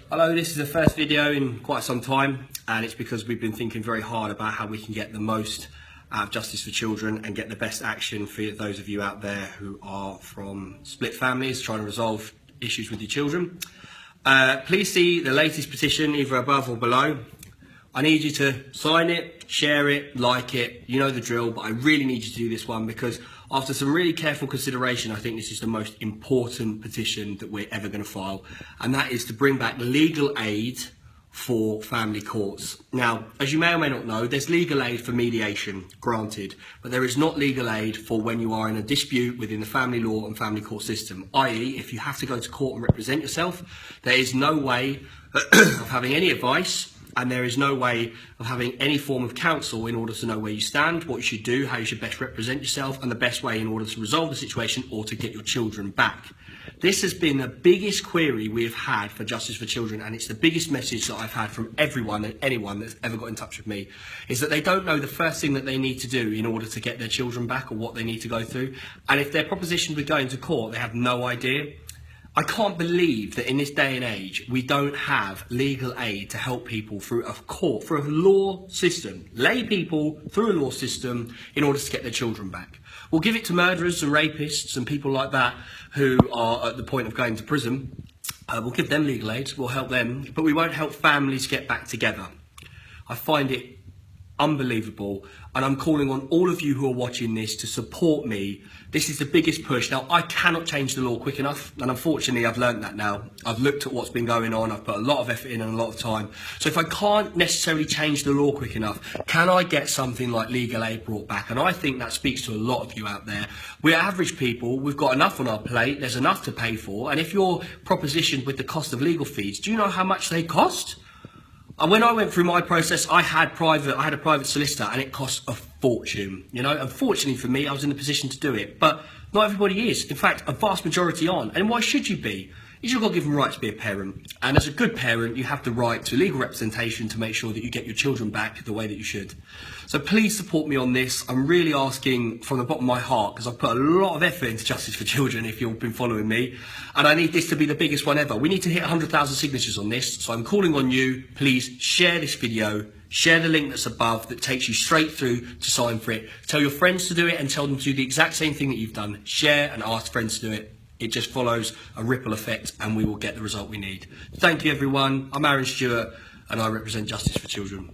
Hello, this is the first video in quite some time, and it's because we've been thinking very hard about how we can get the most out of Justice for Children and get the best action for those of you out there who are from split families trying to resolve issues with your children. Please see the latest petition either above or below. I need you to sign it, share it, like it, you know the drill, but I really need you to do this one because after some really careful consideration, I think this is the most important petition that we're ever going to file, and that is to bring back legal aid for family courts. Now, as you may or may not know, there's legal aid for mediation, granted, but there is not legal aid for when you are in a dispute within the family law and family court system, i.e. if you have to go to court and represent yourself, there is no way of having any advice, and there is no way of having any form of counsel in order to know where you stand, what you should do, how you should best represent yourself, and the best way in order to resolve the situation or to get your children back. This has been the biggest query we have had for Justice for Children, and it's the biggest message that I've had from everyone and anyone that's ever got in touch with me, is that they don't know the first thing that they need to do in order to get their children back or what they need to go through. And if they're propositioned with going to court, they have no idea. I can't believe that in this day and age, we don't have legal aid to help people through a court, through a law system, lay people through a law system in order to get their children back. We'll give it to murderers and rapists and people like that who are at the point of going to prison. We'll give them legal aid, we'll help them, but we won't help families get back together. I find it unbelievable, and I'm calling on all of you who are watching this to support me. This is the biggest push. Now, I cannot change the law quick enough, and unfortunately I've learned that now. I've looked at what's been going on, I've put a lot of effort in and a lot of time. So if I can't necessarily change the law quick enough, can I get something like legal aid brought back? And I think that speaks to a lot of you out there. We're average people, we've got enough on our plate, there's enough to pay for, and if you're propositioned with the cost of legal fees, do you know how much they cost? And when I went through my process, I had a private solicitor, and it cost a fortune. You know, unfortunately for me, I was in the position to do it, but not everybody is. In fact, a vast majority aren't. And why should you be? You've got to give them right to be a parent. And as a good parent, you have the right to legal representation to make sure that you get your children back the way that you should. So please support me on this. I'm really asking from the bottom of my heart, because I've put a lot of effort into Justice for Children, if you've been following me. And I need this to be the biggest one ever. We need to hit 100,000 signatures on this. So I'm calling on you, please share this video. Share the link that's above that takes you straight through to sign for it. Tell your friends to do it and tell them to do the exact same thing that you've done. Share and ask friends to do it. It just follows a ripple effect and we will get the result we need. Thank you everyone. I'm Arran Stewart and I represent Justice for Children.